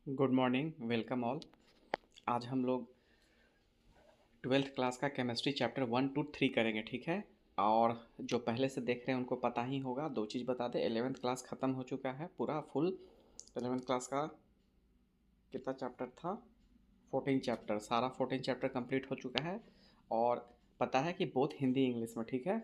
Good morning, welcome all. आज हम लोग ट्वेल्थ क्लास का केमिस्ट्री चैप्टर 1 to 3 करेंगे, ठीक है। और जो पहले से देख रहे हैं उनको पता ही होगा। दो चीज़ बता दें, 11th क्लास ख़त्म हो चुका है पूरा फुल। 11th क्लास का कितना चैप्टर था? 14 चैप्टर, सारा 14 चैप्टर कंप्लीट हो चुका है। और पता है कि बोथ हिंदी इंग्लिश में, ठीक है।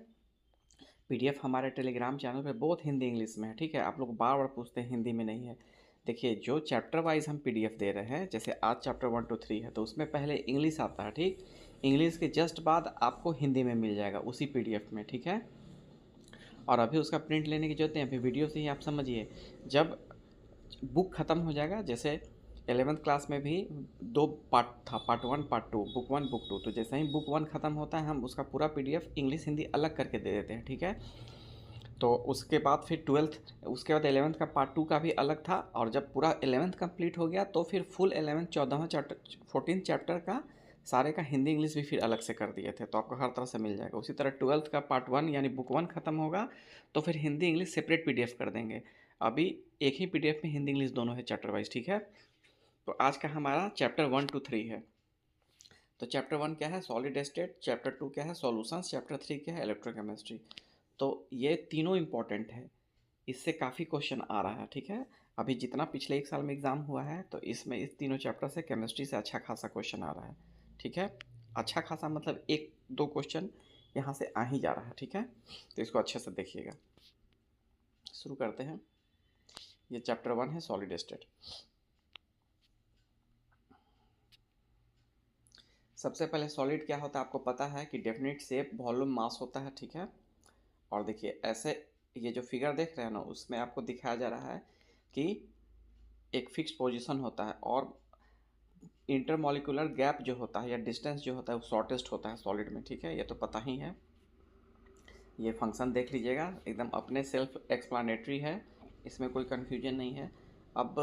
पीडीएफ हमारे टेलीग्राम चैनल पे बहुत हिंदी इंग्लिश में है, ठीक है। आप लोग बार बार पूछते हैं हिंदी में नहीं है। देखिए, जो चैप्टर वाइज हम पीडीएफ दे रहे हैं, जैसे आज चैप्टर 1 to 3 है तो उसमें पहले इंग्लिश आता है, ठीक। इंग्लिश के जस्ट बाद आपको हिंदी में मिल जाएगा उसी पीडीएफ में, ठीक है। और अभी उसका प्रिंट लेने की जरूरत नहीं, अभी वीडियो से ही आप समझिए। जब बुक ख़त्म हो जाएगा, जैसे 11th क्लास में भी दो पार्ट था, पार्ट 1 पार्ट 2, बुक 1 बुक 2। तो जैसे ही बुक 1 ख़त्म होता है हम उसका पूरा पीडीएफ इंग्लिश हिंदी अलग करके दे देते हैं, ठीक है। तो उसके बाद फिर ट्वेल्थ, उसके बाद 11th का पार्ट 2 का भी अलग था। और जब पूरा 11th कंप्लीट हो गया तो फिर फुल 11th 14वां चैप्टर 14 चैप्टर का सारे का हिंदी इंग्लिश भी फिर अलग से कर दिए थे, तो आपको हर तरह से मिल जाएगा। उसी तरह 12th का पार्ट 1 यानी बुक 1 ख़त्म होगा तो फिर हिंदी इंग्लिश सेपरेट पीडीएफ कर देंगे। अभी एक ही पीडीएफ में हिंदी इंग्लिश दोनों है चैप्टर वाइज, ठीक है। तो आज का हमारा चैप्टर 1 to 3 है। तो चैप्टर 1 क्या है? Solid state. चैप्टर 2 क्या है? सॉल्यूशंस। चैप्टर 3 क्या है? इलेक्ट्रोकेमिस्ट्री। तो ये तीनों इंपॉर्टेंट है, इससे काफ़ी क्वेश्चन आ रहा है, ठीक है। अभी जितना पिछले एक साल में एग्ज़ाम हुआ है तो इसमें इस तीनों चैप्टर से केमिस्ट्री से अच्छा खासा क्वेश्चन आ रहा है, ठीक है। अच्छा खासा मतलब एक दो क्वेश्चन यहाँ से आ ही जा रहा है, ठीक है। तो इसको अच्छे से देखिएगा। शुरू करते हैं। ये चैप्टर 1 है, सॉलिड स्टेट। सबसे पहले सॉलिड क्या होता है आपको पता है कि डेफिनेट शेप, वॉल्यूम, मास होता है, ठीक है। और देखिए ऐसे, ये जो फिगर देख रहे हैं ना, उसमें आपको दिखाया जा रहा है कि एक फिक्स्ड पोजीशन होता है और इंटरमॉलिक्यूलर गैप जो होता है या डिस्टेंस जो होता है वो शॉर्टेस्ट होता है सॉलिड में, ठीक है। ये तो पता ही है। ये फंक्शन देख लीजिएगा, एकदम अपने सेल्फ एक्सप्लानेटरी है, इसमें कोई कन्फ्यूजन नहीं है। अब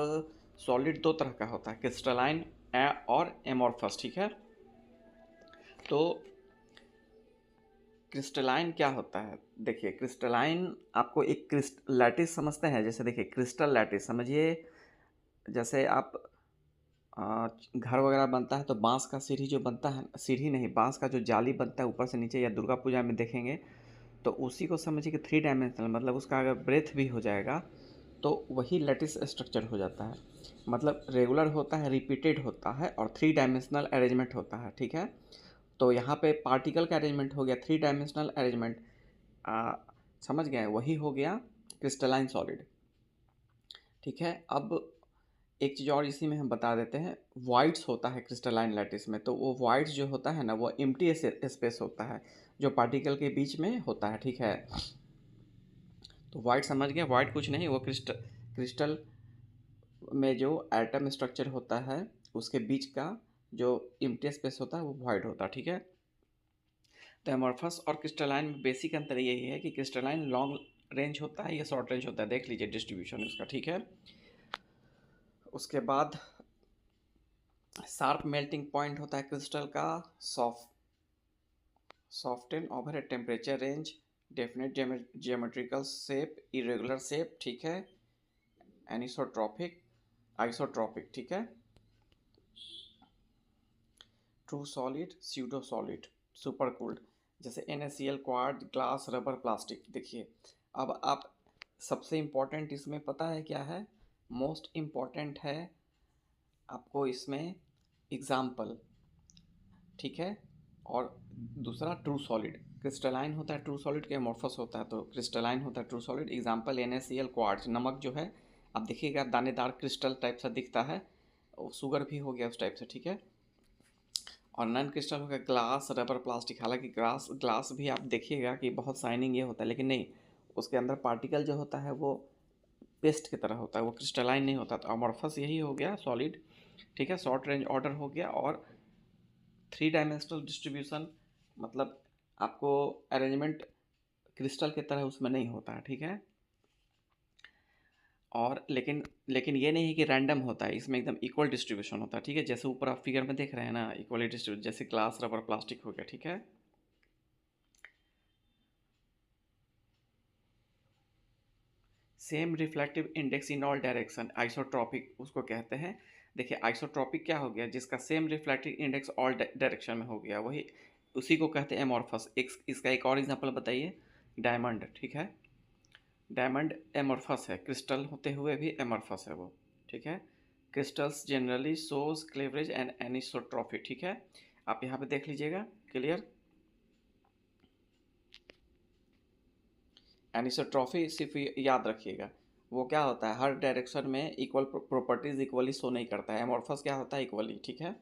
सॉलिड दो तरह का होता है, क्रिस्टलाइन और एमॉर्फस, ठीक है। तो क्रिस्टलाइन क्या होता है? देखिए, क्रिस्टलाइन आपको एक लैटिस समझते हैं, जैसे देखिए क्रिस्टल लैटिस समझिए। जैसे आप घर वगैरह बनता है तो बांस का सीढ़ी जो बनता है, सीढ़ी नहीं, बांस का जो जाली बनता है ऊपर से नीचे, या दुर्गा पूजा में देखेंगे तो उसी को समझिए कि 3 डायमेंशनल, मतलब उसका अगर ब्रेथ भी हो जाएगा तो वही लैटिस स्ट्रक्चर हो जाता है। मतलब रेगुलर होता है, रिपीटेड होता है और 3 डायमेंशनल अरेंजमेंट होता है, ठीक है। तो यहाँ पे पार्टिकल का अरेंजमेंट हो गया 3 डायमेंशनल अरेंजमेंट, समझ गए, वही हो गया क्रिस्टलाइन सॉलिड, ठीक है। अब एक चीज़ और इसी में हम बता देते हैं, वाइड्स होता है क्रिस्टलाइन लैटिस में, तो वो वाइड्स जो होता है ना वो एम्प्टी स्पेस होता है जो पार्टिकल के बीच में होता है, ठीक है। तो वाइड समझ गए, वाइड कुछ नहीं, वो क्रिस्टल में जो एटम स्ट्रक्चर होता है उसके बीच का जो एम्प्टी स्पेस होता है वो वाइड होता है, ठीक है। तो एमॉर्फस और क्रिस्टलाइन में बेसिक अंतर यही है कि क्रिस्टलाइन लॉन्ग रेंज होता है, या शॉर्ट रेंज होता है, देख लीजिए डिस्ट्रीब्यूशन उसका, ठीक है। उसके बाद शार्प मेल्टिंग पॉइंट होता है क्रिस्टल का, soften over a temperature range, definite geometrical shape, irregular shape, ठीक है। एनिसोट्रॉपिक, आइसोट्रॉपिक, ठीक है। True solid, pseudo solid, super cooled, जैसे NaCl, quartz, glass, rubber, plastic. देखिए, अब आप, सबसे इम्पोर्टेंट इसमें पता है क्या है? मोस्ट इम्पॉर्टेंट है आपको इसमें एग्जाम्पल, ठीक है। और दूसरा ट्रू सॉलिड, क्रिस्टलाइन होता है ट्रू सॉलिड के, अमोर्फस होता है तो क्रिस्टलाइन होता है true solid. Example NaCl, quartz, नमक जो है आप देखिएगा दानेदार क्रिस्टल टाइप सा दिखता है, और शुगर भी हो गया उस टाइप से, ठीक है। और नॉन क्रिस्टल हो गया ग्लास, रबर, प्लास्टिक। हालांकि ग्लास ग्लास भी आप देखिएगा कि बहुत शाइनिंग ये होता है, लेकिन नहीं, उसके अंदर पार्टिकल जो होता है वो पेस्ट की तरह होता है, वो क्रिस्टलाइन नहीं होता। तो अमोर्फस यही हो गया सॉलिड, ठीक है। शॉर्ट रेंज ऑर्डर हो गया, और 3 डायमेंशनल डिस्ट्रीब्यूशन, मतलब आपको अरेंजमेंट क्रिस्टल की तरह उसमें नहीं होता है, ठीक है। और लेकिन लेकिन ये नहीं है कि रैंडम होता है, इसमें एकदम इक्वल डिस्ट्रीब्यूशन होता है, ठीक है। जैसे ऊपर आप फिगर में देख रहे हैं ना, इक्वली डिस्ट्रीब्यूट, जैसे ग्लास, रबर, प्लास्टिक हो गया, ठीक है। Same reflective index in all direction, isotropic उसको कहते हैं। देखिए आइसोट्रॉपिक क्या हो गया, जिसका same reflective index all direction में हो गया, वही उसी को कहते हैं एमॉर्फस। इसका एक और एग्जांपल बताइए, डायमंड, ठीक है, डायमंड एमॉर्फस है, क्रिस्टल होते हुए भी एमॉर्फस है वो, ठीक है। क्रिस्टल्स जनरली शोज क्लेवरेज एंड एनिसोट्रॉफी, ठीक है। आप यहाँ पे देख लीजिएगा, क्लियर। एनिसोट्रॉफी सिर्फ याद रखिएगा, वो क्या होता है, हर डायरेक्शन में इक्वल प्रॉपर्टीज इक्वली शो नहीं करता है। एमॉर्फस क्या होता है, इक्वली, ठीक है।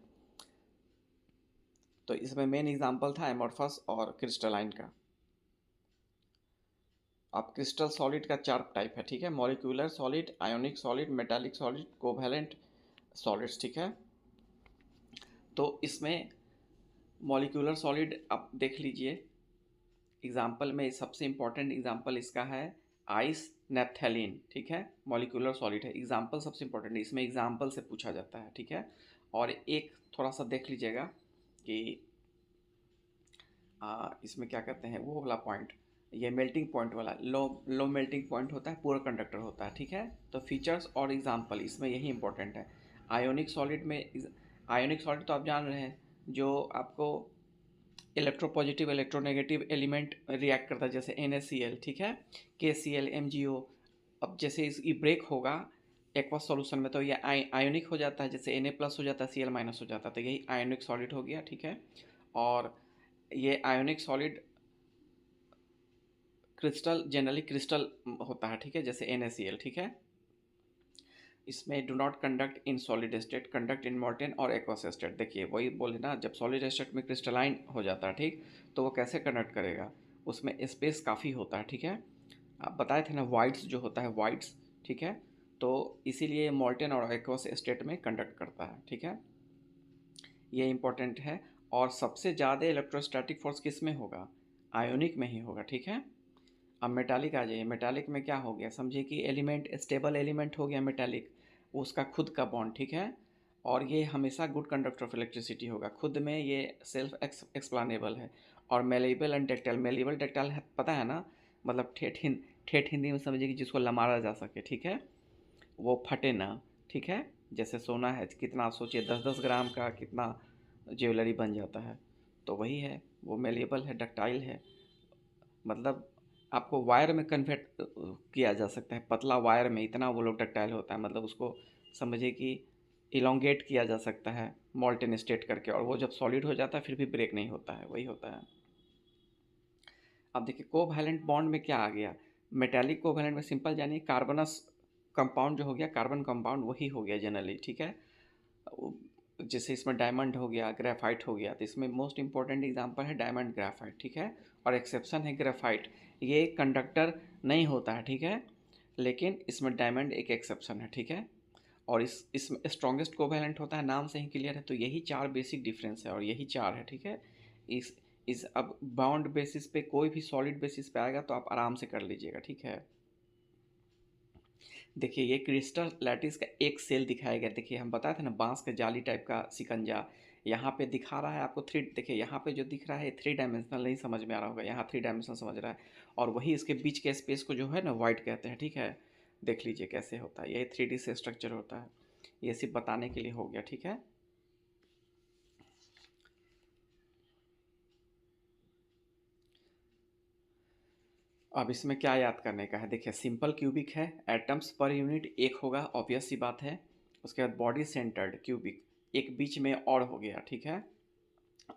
तो इसमें मेन एग्जांपल था एमॉर्फस और क्रिस्टलाइन का। अब क्रिस्टल सॉलिड का चार टाइप है, ठीक है, molecular solid, ionic solid, metallic solid, covalent solids, ठीक है। तो इसमें मॉलिक्यूलर सॉलिड आप देख लीजिए, एग्जाम्पल में सबसे इम्पॉर्टेंट एग्जाम्पल इसका है आइस, नेप्थेलिन, ठीक है, मॉलिक्यूलर सॉलिड है। एग्जाम्पल सबसे इम्पॉर्टेंट है, इसमें एग्जाम्पल से पूछा जाता है, ठीक है। और एक थोड़ा सा देख लीजिएगा कि इसमें क्या कहते हैं वो वाला पॉइंट, ये मेल्टिंग पॉइंट वाला, लो मेल्टिंग पॉइंट होता है, पूरा कंडक्टर होता है, ठीक है। तो फीचर्स और एग्जाम्पल इसमें यही इंपॉर्टेंट है। आयोनिक सॉलिड में, आयोनिक सॉलिड तो आप जान रहे हैं, जो आपको इलेक्ट्रोपॉजिटिव इलेक्ट्रोनेगेटिव एलिमेंट रिएक्ट करता है, जैसे NaCl, ठीक है, KCl, MgO। अब जैसे ये ब्रेक होगा एक्वस सॉल्यूशन में तो ये आयोनिक हो जाता है, जैसे Na+ हो जाता है, Cl- हो जाता है, तो यही आयोनिक सॉलिड हो गया, ठीक है। और ये ionic solid crystal generally crystal होता है, ठीक है, जैसे NaCl, ठीक है। इसमें do not conduct in solid state, conduct in molten और एक्वस स्टेट। देखिए वही बोले ना, जब सॉलिड स्टेट में क्रिस्टलाइन हो जाता है, ठीक, तो वो कैसे कंडक्ट करेगा, उसमें स्पेस काफ़ी होता है, ठीक है। आप बताए थे ना वाइट्स जो होता है, वाइट्स, ठीक है, तो इसीलिए मॉल्टेन और एक्वस स्टेट में कंडक्ट करता है, ठीक है, ये इंपॉर्टेंट है। और सबसे ज़्यादा इलेक्ट्रोस्टैटिक फोर्स किस में होगा, आयोनिक में ही होगा, ठीक है। अब मेटालिक आ जाइए, मेटालिक में क्या हो गया, समझिए कि एलिमेंट स्टेबल एलिमेंट हो गया मेटालिक, उसका खुद का बॉन्ड, ठीक है, और ये हमेशा गुड कंडक्टर ऑफ इलेक्ट्रिसिटी होगा, खुद में ये सेल्फ एक्सप्लानेबल है। और malleable and ductile, malleable ductile है, पता है ना, मतलब ठेठ हिंदी में समझिए कि जिसको लमारा जा सके, ठीक है, वो फटे ना, ठीक है। जैसे सोना है, कितना सोचिए 10-10 ग्राम का कितना ज्वेलरी बन जाता है, तो वही है, वो मेलेबल है, डक्टाइल है, मतलब आपको वायर में कन्वर्ट किया जा सकता है, पतला वायर में इतना वो लोग डक्टाइल होता है, मतलब उसको समझिए कि इलोंगेट किया जा सकता है मॉल्टेन स्टेट करके, और वो जब सॉलिड हो जाता है फिर भी ब्रेक नहीं होता है, वही होता है। अब देखिए कोवैलेंट बॉन्ड में क्या आ गया, मेटालिक कोवैलेंट में सिंपल जानिए, कार्बनस कंपाउंड जो हो गया, कार्बन कंपाउंड वही हो गया जनरली, ठीक है। जैसे इसमें डायमंड हो गया, ग्रेफाइट हो गया, तो इसमें मोस्ट इंपॉर्टेंट एग्जांपल है डायमंड, ग्रेफाइट, ठीक है। और एक्सेप्शन है ग्रेफाइट, ये कंडक्टर नहीं होता है, ठीक है, लेकिन इसमें डायमंड एक एक्सेप्शन है, ठीक है। और इसमें स्ट्रॉन्गेस्ट कोवैलेंट होता है, नाम से ही क्लियर है, तो यही चार बेसिक डिफरेंस है और यही चार है, ठीक है। इस अब बाउंड बेसिस पे कोई भी सॉलिड बेसिस पे आएगा तो आप आराम से कर लीजिएगा, ठीक है। देखिए ये क्रिस्टल लैटिस का एक सेल दिखाया गया, देखिए हम बताए थे ना बांस के जाली टाइप का सिकंजा, यहाँ पे दिखा रहा है आपको थ्री, देखिए यहाँ पे जो दिख रहा है 3 डायमेंशनल नहीं समझ में आ रहा होगा, यहाँ 3 डायमेंशनल समझ रहा है, और वही इसके बीच के स्पेस को जो है ना वाइड कहते हैं, ठीक है। देख लीजिए कैसे होता है, ये 3D से स्ट्रक्चर होता है, ये सिर्फ बताने के लिए हो गया, ठीक है। अब इसमें क्या याद करने का है, देखिए सिंपल क्यूबिक है, एटम्स पर यूनिट एक होगा, ऑब्वियस सी बात है। उसके बाद बॉडी सेंटर्ड क्यूबिक, एक बीच में और हो गया, ठीक है,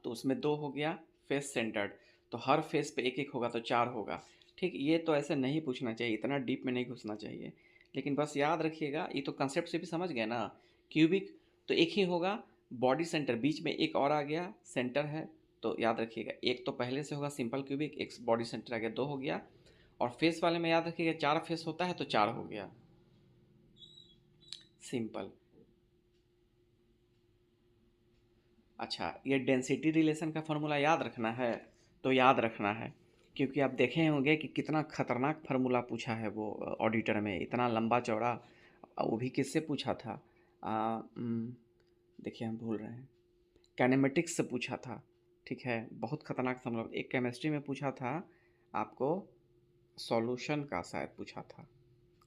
तो उसमें दो हो गया। फेस सेंटर्ड, तो हर फेस पे एक एक होगा तो चार होगा, ठीक। ये तो ऐसे नहीं पूछना चाहिए, इतना डीप में नहीं घुसना चाहिए, लेकिन बस याद रखिएगा, ये तो कंसेप्ट से भी समझ गए ना। क्यूबिक तो एक ही होगा, बॉडी सेंटर बीच में एक और आ गया, सेंटर है, तो याद रखिएगा एक तो पहले से होगा सिंपल क्यूबिक, एक बॉडी सेंटर आ गया, दो हो गया। और फेस वाले में याद रखिएगा चार फेस होता है तो चार हो गया, सिंपल। अच्छा ये डेंसिटी रिलेशन का फॉर्मूला याद रखना है, तो याद रखना है, क्योंकि आप देखे होंगे कि कितना खतरनाक फार्मूला पूछा है वो ऑडिटर में, इतना लंबा चौड़ा, वो भी किससे पूछा था, देखिए हम भूल रहे हैं, कैनेमेटिक्स से पूछा था, ठीक है, बहुत खतरनाक फार्मूला, एक केमिस्ट्री में पूछा था आपको, सॉल्यूशन का शायद पूछा था,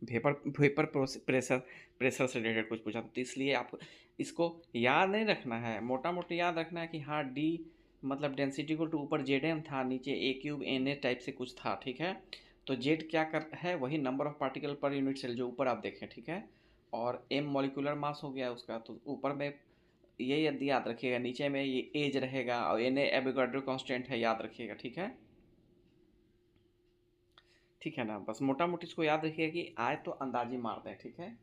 वेपर वेपर प्रेशर प्रेशर से रिलेटेड कुछ पूछा तो इसलिए आपको इसको याद नहीं रखना है, मोटा मोटी याद रखना है कि हाँ डी मतलब डेंसिटी को टू ऊपर जेड एम था, नीचे ए क्यूब एन ए टाइप से कुछ था, ठीक है। तो जेड क्या कर है, वही नंबर ऑफ पार्टिकल पर यूनिट सेल जो ऊपर आप देखें, ठीक है। और एम मॉलिक्यूलर मास हो गया उसका, तो ऊपर में ये यदि याद रखिएगा, नीचे में ये एज रहेगा और एन ए एवोगाड्रो कांस्टेंट है, याद रखिएगा, ठीक है। ठीक है ना, बस मोटा मोटी इसको याद रखिएगा कि आए तो अंदाजी मार दें, ठीक है।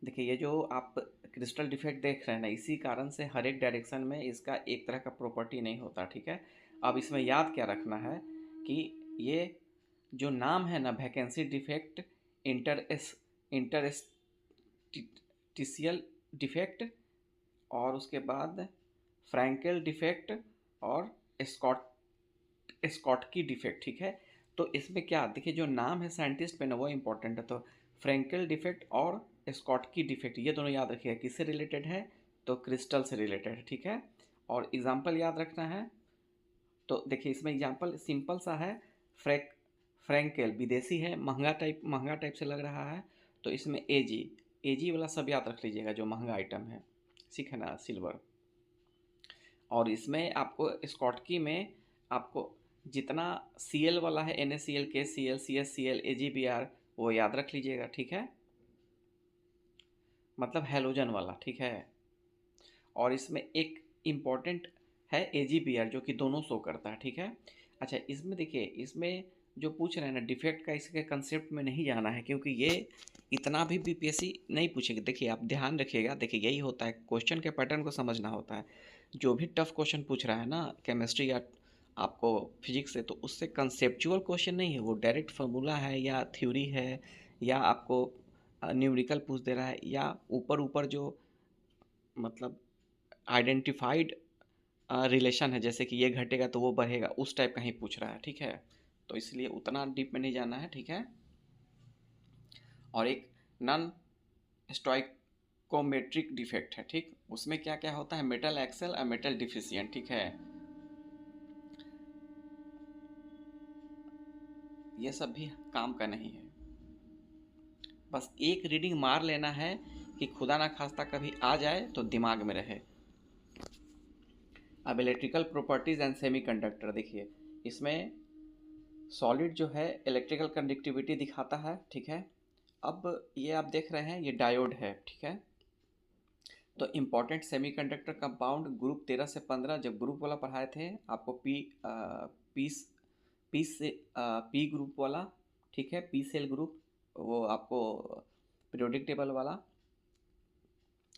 देखिए ये जो आप क्रिस्टल डिफेक्ट देख रहे हैं ना, इसी कारण से हर एक डायरेक्शन में इसका एक तरह का प्रॉपर्टी नहीं होता, ठीक है। अब इसमें याद क्या रखना है कि ये जो नाम है ना, वैकेंसी डिफेक्ट, इंटरस्टिशियल डिफेक्ट, और उसके बाद फ्रैंकेल डिफेक्ट और स्कॉट स्कॉटकी डिफेक्ट, ठीक है। तो इसमें क्या देखिए, जो नाम है साइंटिस्ट पे ना वो इंपॉर्टेंट है। तो फ्रैंकेल डिफेक्ट और स्कॉटकी डिफेक्ट ये दोनों याद रखिएगा, किससे रिलेटेड है, तो क्रिस्टल से रिलेटेड है, ठीक है। और एग्जाम्पल याद रखना है, तो देखिए इसमें एग्जाम्पल सिंपल सा है। फ्रैक फ्रैंकेल विदेशी है, महंगा टाइप से लग रहा है, तो इसमें एजी वाला सब याद रख लीजिएगा जो महंगा आइटम है, ठीक है ना, सिल्वर। और इसमें आपको स्कॉटकी में आपको जितना सी एल वाला है, NaCl KCl CsCl AgBr वो याद रख लीजिएगा, ठीक है, मतलब हैलोजन वाला, ठीक है। और इसमें एक इम्पॉर्टेंट है AgBr जो कि दोनों शो करता है, ठीक है। अच्छा इसमें देखिए, इसमें जो पूछ रहे हैं ना डिफेक्ट का, इसके कंसेप्ट में नहीं जाना है क्योंकि ये इतना भी बीपीएससी नहीं पूछेगी। देखिए आप ध्यान रखिएगा, देखिए यही होता है, क्वेश्चन के पैटर्न को समझना होता है। जो भी टफ क्वेश्चन पूछ रहा है ना केमिस्ट्री या आपको फिजिक्स से, तो उससे कंसेप्चुअल क्वेश्चन नहीं है, वो डायरेक्ट फार्मूला है या थ्योरी है या आपको न्यूमेरिकल पूछ दे रहा है, या ऊपर ऊपर जो मतलब आइडेंटिफाइड रिलेशन है, जैसे कि ये घटेगा तो वो बढ़ेगा, उस टाइप का ही पूछ रहा है, ठीक है। तो इसलिए उतना डीप में नहीं जाना है, ठीक है। और एक नॉन स्टोइकोमेट्रिक डिफेक्ट है, ठीक, उसमें क्या क्या होता है, मेटल एक्सेल और मेटल डिफिशियंट, ठीक है। ये सब भी काम का नहीं है, बस एक रीडिंग मार लेना है कि खुदा ना खास्ता कभी आ जाए तो दिमाग में रहे। अब इलेक्ट्रिकल प्रॉपर्टीज एंड सेमीकंडक्टर देखिए, इसमें सॉलिड जो है इलेक्ट्रिकल कंडक्टिविटी दिखाता है, ठीक है। अब ये आप देख रहे हैं ये डायोड है, ठीक है। तो इम्पॉर्टेंट सेमीकंडक्टर कंपाउंड ग्रुप 13 से 15, जब ग्रुप वाला पढ़ाए थे आपको पीस पीस से पी ग्रुप वाला, ठीक है, पी सेल ग्रुप, वो आपको पीरियोडिक टेबल वाला,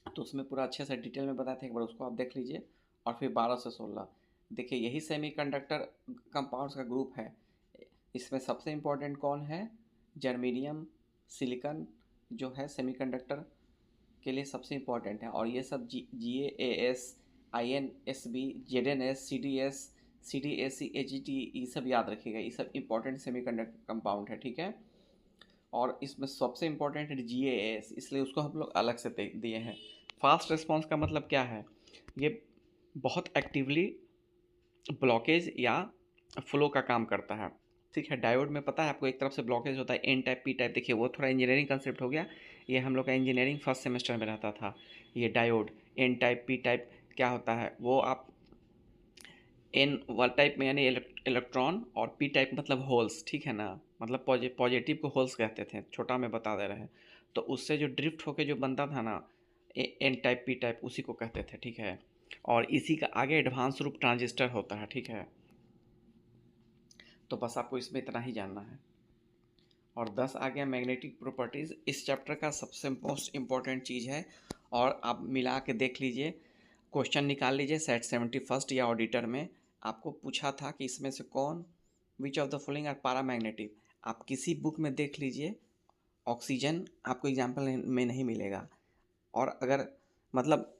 तो उसमें पूरा अच्छे से डिटेल में बताए थे, एक बार उसको आप देख लीजिए। और फिर 12 से 16 देखिए, यही सेमीकंडक्टर कंपाउंड्स का ग्रुप है। इसमें सबसे इम्पोर्टेंट कौन है, जर्मेनियम, सिलिकॉन जो है सेमीकंडक्टर के लिए सबसे इम्पोर्टेंट है। और ये सब GaAs InSb ZnS CdS CdAc AgT ये सब याद रखिएगा, ये सब इम्पोर्टेंट सेमीकंडक्टर कंपाउंड है, ठीक है। और इसमें सबसे इम्पोर्टेंट है GaAs, इसलिए उसको हम लोग अलग से दिए हैं। फास्ट रिस्पॉन्स का मतलब क्या है, ये बहुत एक्टिवली ब्लॉकेज या फ्लो का काम करता है, ठीक है। डायोड में पता है आपको, एक तरफ से ब्लॉकेज होता है N टाइप P टाइप, देखिए वो थोड़ा इंजीनियरिंग कंसेप्ट हो गया, ये हम लोग का इंजीनियरिंग फर्स्ट सेमेस्टर में रहता था। ये diode N type P type क्या होता है, वो आप N वाला टाइप में यानी इलेक्ट्रॉन, और P टाइप मतलब होल्स, ठीक है ना, मतलब पॉजिटिव को होल्स कहते थे, छोटा में बता दे रहे हैं। तो उससे जो ड्रिफ्ट होके जो बनता था ना N टाइप P टाइप, उसी को कहते थे, ठीक है। और इसी का आगे एडवांस रूप ट्रांजिस्टर होता है, ठीक है। तो बस आपको इसमें इतना ही जानना है। और 10 आ गया मैग्नेटिक प्रॉपर्टीज़, इस चैप्टर का सबसे मोस्ट इम्पॉर्टेंट चीज़ है। और आप मिला के देख लीजिए, क्वेश्चन निकाल लीजिए सेट 71 या ऑडिटर में आपको पूछा था कि इसमें से कौन which of the following are paramagnetic, आप किसी बुक में देख लीजिए, ऑक्सीजन आपको एग्जाम्पल में नहीं मिलेगा। और अगर मतलब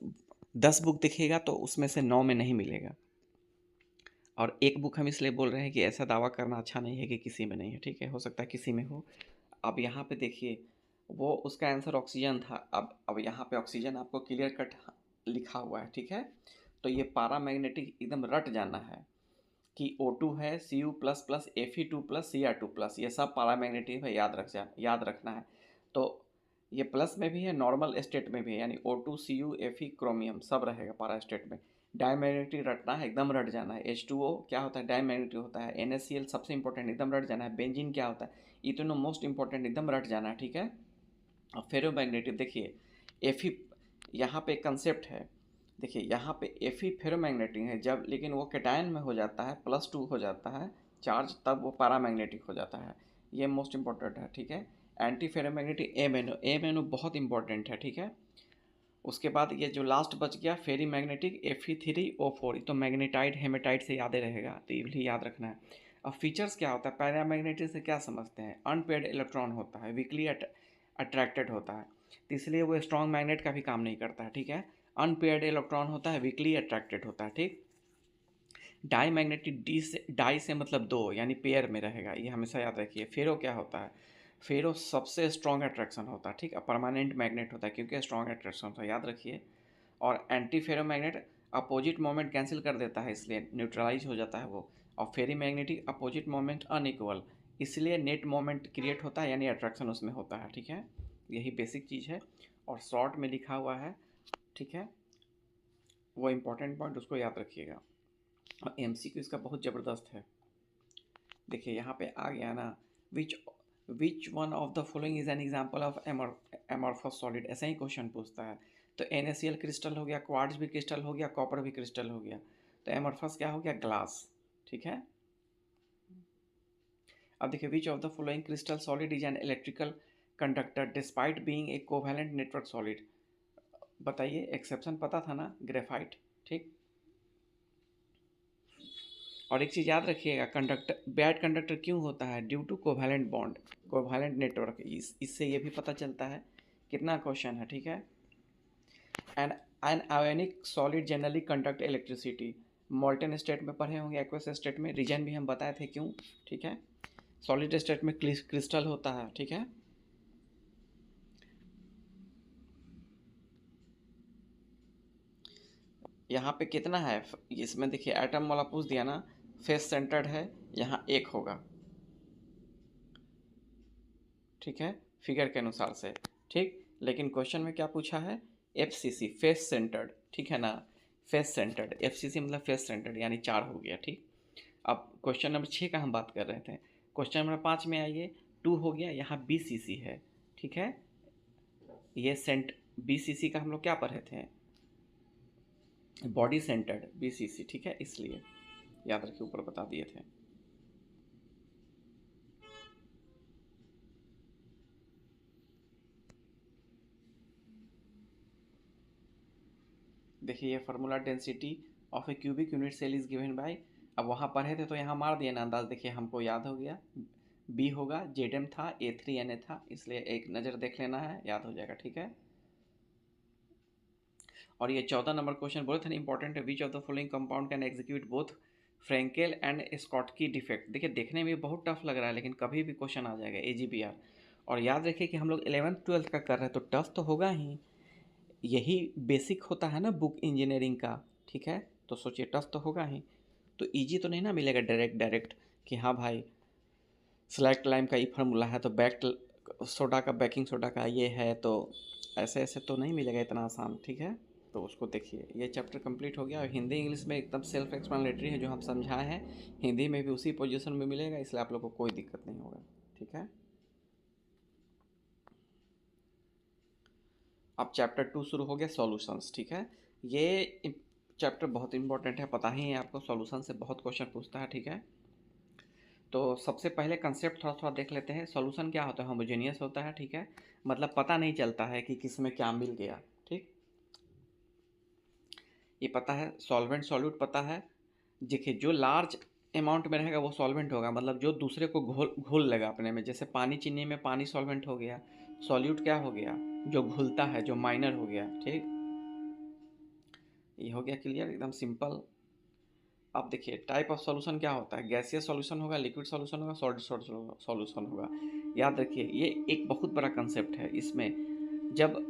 10 बुक दिखेगा तो उसमें से 9 में नहीं मिलेगा। और एक बुक हम इसलिए बोल रहे हैं कि ऐसा दावा करना अच्छा नहीं है कि किसी में नहीं है, ठीक है, हो सकता है किसी में हो। अब यहाँ पे देखिए, वो उसका आंसर ऑक्सीजन था। अब यहाँ पे ऑक्सीजन आपको क्लियर कट लिखा हुआ है, ठीक है। तो ये पारामैग्नेटिक एकदम रट जाना है कि O2 है Cu plus plus Fe2 plus Cr2 plus, ये सब पारामैग्नेटिक है, याद रखना है। तो ये प्लस में भी है, नॉर्मल स्टेट में भी है, यानी O2 Cu Fe क्रोमियम सब रहेगा पारा स्टेट में। डायमैग्नेटिक रटना है, एकदम रट जाना है। H2O क्या होता है, डायमैग्नेटिक होता है। NaCl सबसे इंपॉर्टेंट, एकदम रट जाना है। बेंजीन क्या होता है, इथेनॉल मोस्ट इंपॉर्टेंट, एकदम रट जाना है, ठीक है। और फेरोमैग्नेटिक देखिए Fe, यहाँ पे कंसेप्ट है, देखिए यहाँ पे Fe फेरोमैग्नेटिक है जब, लेकिन वो कैटायन में हो जाता है, +2 हो जाता है चार्ज, तब वो पैरामैग्नेटिक हो जाता है। ये मोस्ट इंपॉर्टेंट है, ठीक है। एंटी फेरोमैग्नेटिक MnO बहुत इंपॉर्टेंट है, ठीक है। उसके बाद ये जो लास्ट बच गया फेरी मैग्नेटिक Fe3O4, तो मैग्नेटाइड हेमेटाइड से याद रहेगा, तो ये भी याद रखना है। अब फीचर्स क्या होता है, पैरामैग्नेटिक से क्या समझते हैं, अनपेयर्ड इलेक्ट्रॉन होता है, वीकली अट्रैक्टेड होता है, तो इसलिए वो स्ट्रॉन्ग मैग्नेट का भी काम नहीं करता है, ठीक है। अनपेयर्ड इलेक्ट्रॉन होता है, वीकली अट्रैक्टेड होता है, ठीक। डाई मैग्नेटिक, डाई से मतलब दो, यानी पेयर में रहेगा, ये हमेशा याद रखिए। फेरो क्या होता है, फेरो सबसे स्ट्रॉन्ग अट्रैक्शन होता है, ठीक है। परमानेंट मैग्नेट होता है क्योंकि स्ट्रॉन्ग अट्रैक्शन होता है, याद रखिए। और anti ferro magnet opposite moment cancel कर देता है, इसलिए न्यूट्रलाइज हो जाता है वो। और फेरी मैग्नेटिक अपोजिट मोमेंट अनइक्वल, इसलिए नेट मोमेंट क्रिएट होता है, यानी अट्रैक्शन उसमें होता है, ठीक है। यही बेसिक चीज़ है और शॉर्ट में लिखा हुआ है, ठीक है। वो इम्पोर्टेंट पॉइंट उसको याद रखिएगा। और MCQ इसका बहुत ज़बरदस्त है। देखिए यहाँ पे आ गया ना, which one of the following is an example of amorphous solid, ऐसा ही क्वेश्चन पूछता है। तो NaCl क्रिस्टल हो गया, क्वार्ट्ज भी क्रिस्टल हो गया, कॉपर भी क्रिस्टल हो गया, तो एमॉर्फस क्या हो गया, ग्लास, ठीक है। अब देखिए विच of the following crystal solid is an electrical conductor despite being a covalent network solid, बताइए। एक्सेप्शन पता था ना, ग्रेफाइट, ठीक। और एक चीज़ याद रखिएगा, कंडक्टर बैड कंडक्टर क्यों होता है, due to covalent bond, covalent network, इससे ये भी पता चलता है। कितना क्वेश्चन है, ठीक है। And an ionic solid generally conduct electricity, molten state में पढ़े होंगे, एक्वस स्टेट में, रीजन भी हम बताए थे क्यों, ठीक है। सॉलिड स्टेट में क्रिस्टल होता है, ठीक है। यहाँ पे कितना है, इसमें देखिए एटम वाला पूछ दिया ना, फेस सेंटर्ड है, यहाँ एक होगा, ठीक है, फिगर के अनुसार से, ठीक। लेकिन क्वेश्चन में क्या पूछा है, FCC फेस सेंटर्ड, ठीक है ना, फेस सेंटर्ड, FCC मतलब फेस सेंटर्ड, यानी 4 हो गया, ठीक। अब क्वेश्चन नंबर 6 का हम बात कर रहे थे, क्वेश्चन नंबर 5 में आइए, 2 हो गया, यहाँ BCC है, ठीक है। ये BCC का हम लोग क्या पढ़े थे, बॉडी सेंटर्ड BCC, ठीक है, इसलिए याद रखिए, ऊपर बता दिए थे। देखिए ये formula, density of a cubic unit cell is given by, अब वहाँ पढ़े थे तो यहाँ मार दिए ना अंदाज, देखिए हमको याद हो गया, B होगा, Zm था, A3Na था, इसलिए एक नज़र देख लेना है, याद हो जाएगा, ठीक है। और ये 14 नंबर क्वेश्चन बोले थे ना, इंपॉर्टेंट है, which of the following compound can execute both Frenkel and Schottky defect, देखिए देखने में बहुत टफ लग रहा है, लेकिन कभी भी क्वेश्चन आ जाएगा, AGBR। और याद रखिए कि हम लोग 11th 12th का कर रहे हैं, तो टफ तो होगा ही, यही बेसिक होता है ना बुक इंजीनियरिंग का, ठीक है। तो सोचिए टफ तो होगा ही, तो इजी तो नहीं ना मिलेगा डायरेक्ट कि हाँ भाई स्लैक लाइम का ये फार्मूला है, तो सोडा का, बेकिंग सोडा का ये है, तो ऐसे ऐसे तो नहीं मिलेगा इतना आसान, ठीक है। तो उसको देखिए, ये चैप्टर कंप्लीट हो गया, और हिंदी इंग्लिश में एकदम सेल्फ एक्सप्लेनेटरी है, जो हम समझाए हैं, हिंदी में भी उसी पोजीशन में मिलेगा, इसलिए आप लोग को कोई दिक्कत नहीं होगा, ठीक है। अब चैप्टर 2 शुरू हो गया, सॉल्यूशंस, ठीक है। ये चैप्टर बहुत इंपॉर्टेंट है, पता ही है आपको, सॉल्यूशन से बहुत क्वेश्चन पूछता है, ठीक है। तो सबसे पहले कंसेप्ट थोड़ा थोड़ा देख लेते हैं। सॉल्यूशन क्या होता है, होमोजेनियस होता है, ठीक है, मतलब पता नहीं चलता है कि किस में क्या मिल गया, ठीक, ये पता है। सॉल्वेंट सॉल्यूट पता है, देखिए जो लार्ज अमाउंट में रहेगा वो सॉल्वेंट होगा, मतलब जो दूसरे को घोल लेगा अपने में, जैसे पानी चीनी में पानी सॉल्वेंट हो गया, सॉल्यूट क्या हो गया, जो घुलता है, जो माइनर हो गया, ठीक। ये हो गया क्लियर, एकदम सिंपल। अब देखिए टाइप ऑफ सॉल्यूशन क्या होता है, गैसियस सॉल्यूशन होगा, लिक्विड सॉल्यूशन होगा, सॉलिड सॉल्यूशन होगा। याद रखिए ये एक बहुत बड़ा कंसेप्ट है, इसमें जब